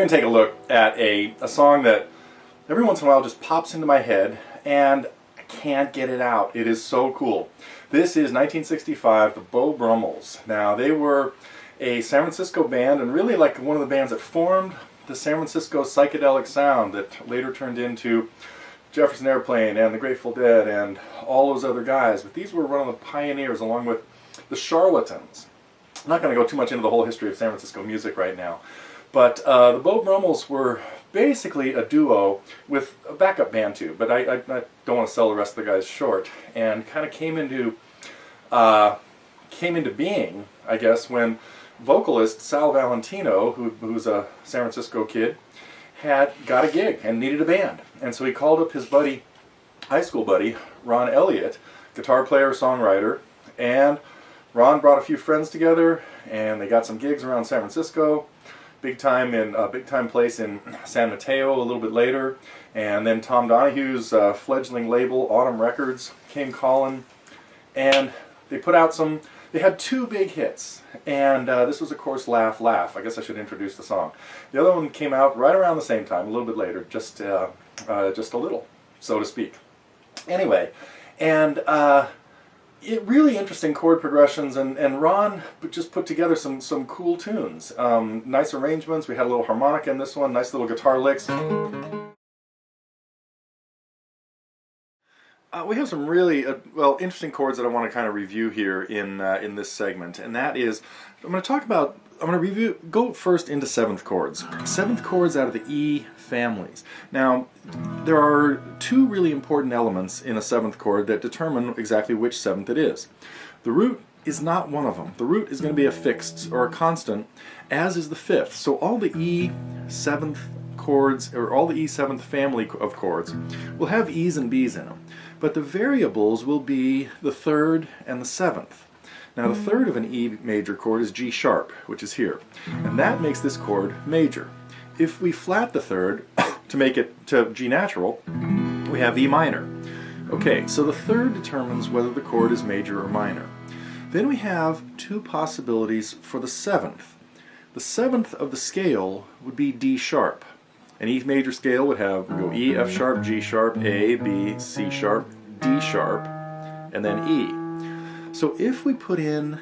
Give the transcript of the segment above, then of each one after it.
going to take a look at a song that every once in a while just pops into my head and I can't get it out. It is so cool. This is 1965, the Beau Brummels. Now, they were a San Francisco band, and really like one of the bands that formed the San Francisco psychedelic sound that later turned into Jefferson Airplane and the Grateful Dead and all those other guys. But these were one of the pioneers along with the Charlatans. I'm not going to go too much into the whole history of San Francisco music right now. But the Beau Brummels were basically a duo with a backup band too. But I don't want to sell the rest of the guys short. And kind of came into being, I guess, when vocalist Sal Valentino, who's a San Francisco kid, got a gig and needed a band. And so he called up his buddy, high school buddy, Ron Elliott, guitar player, songwriter, and Ron brought a few friends together and they got some gigs around San Francisco, big time place in San Mateo a little bit later, and then Tom Donahue's fledgling label, Autumn Records, came calling, and they put out they had two big hits, and this was, of course, Laugh, Laugh. I guess I should introduce the song. The other one came out right around the same time, a little bit later, just a little, so to speak. Anyway, and really interesting chord progressions, and Ron just put together some cool tunes. Nice arrangements. We had a little harmonica in this one, nice little guitar licks. We have some really interesting chords that I want to kind of review here in this segment, and that is I'm going to go first into seventh chords. Seventh chords out of the E families. Now, there are two really important elements in a seventh chord that determine exactly which seventh it is. The root is not one of them. The root is going to be a fixed or a constant, as is the fifth. So all the E seventh chords, or all the E seventh family of chords, will have E's and B's in them. But the variables will be the third and the seventh. Now, the third of an E major chord is G sharp, which is here. And that makes this chord major. If we flat the third to make it to G natural, we have E minor. Okay, so the third determines whether the chord is major or minor. Then we have two possibilities for the seventh. The seventh of the scale would be D sharp. An E major scale would go E, F sharp, G sharp, A, B, C sharp, D sharp, and then E. So if we put in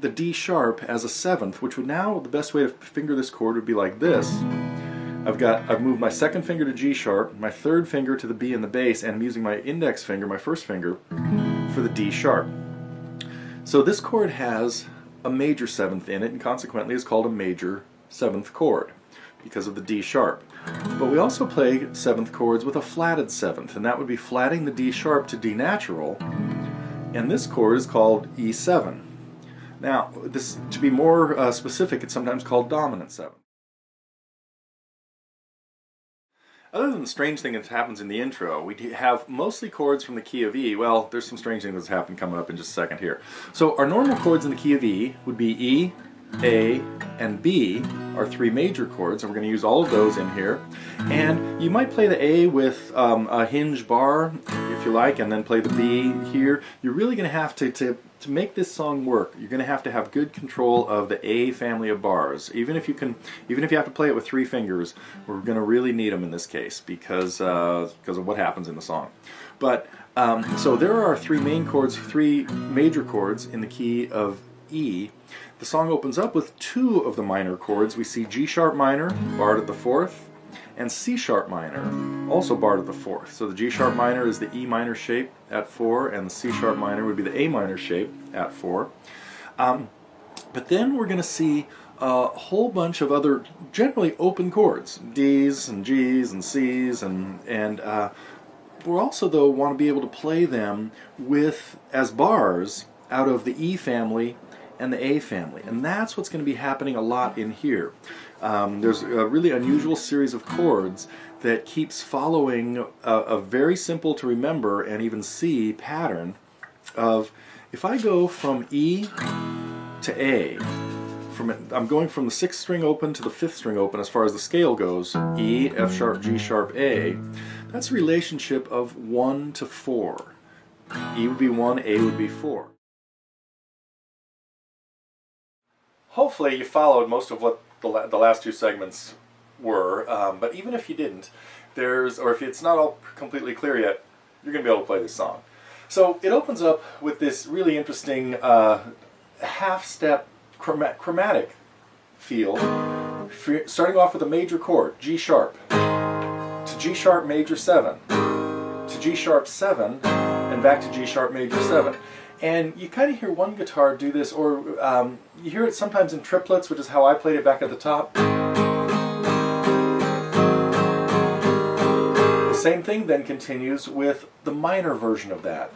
the D sharp as a seventh, which would now, the best way to finger this chord would be like this. I've moved my second finger to G sharp, my third finger to the B and the bass, and I'm using my index finger, my first finger, for the D sharp. So this chord has a major seventh in it, and consequently is called a major seventh chord because of the D sharp. But we also play seventh chords with a flatted seventh, and that would be flatting the D sharp to D natural, and this chord is called E7. Now, to be more specific, it's sometimes called dominant seventh. Other than the strange thing that happens in the intro, we have mostly chords from the key of E. Well, there's some strange things that's happened coming up in just a second here. So our normal chords in the key of E would be E, A, and B are three major chords, and we're going to use all of those in here. And you might play the A with a hinge bar, if you like, and then play the B here. You're really going to have to make this song work, you're going to have good control of the A family of bars. Even if you have to play it with three fingers, we're going to really need them in this case because of what happens in the song. But so there are three major chords in the key of E. The song opens up with two of the minor chords. We see G sharp minor, barred at the fourth, and C sharp minor, also barred at the fourth. So the G sharp minor is the E minor shape at 4, and the C sharp minor would be the A minor shape at 4. But then we're going to see a whole bunch of other generally open chords, D's and G's and C's, and we're also, though, want to be able to play them as bars out of the E family and the A family, and that's what's going to be happening a lot in here. There's a really unusual series of chords that keeps following a very simple to remember and even see pattern of, if I go from E to A, I'm going from the 6th string open to the 5th string open as far as the scale goes, E, F sharp, G sharp, A, that's a relationship of 1 to 4. E would be 1, A would be 4. Hopefully you followed most of what the last two segments were, but even if you didn't, or if it's not all completely clear yet, you're going to be able to play this song. So it opens up with this really interesting half-step chromatic feel, starting off with a major chord, G sharp, to G sharp major 7, to G sharp 7, and back to G sharp major 7. And you kind of hear one guitar do this, or you hear it sometimes in triplets, which is how I played it back at the top. The same thing then continues with the minor version of that.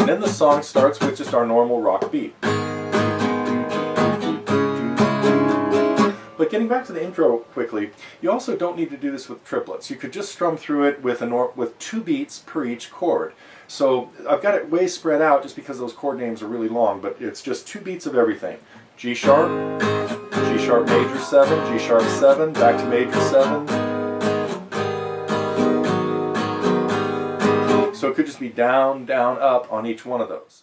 And then the song starts with just our normal rock beat. But getting back to the intro quickly, you also don't need to do this with triplets. You could just strum through it with 2 beats per each chord. So I've got it way spread out just because those chord names are really long, but it's just 2 beats of everything. G sharp, G sharp major 7, G sharp 7, back to major 7. So it could just be down, down, up on each one of those.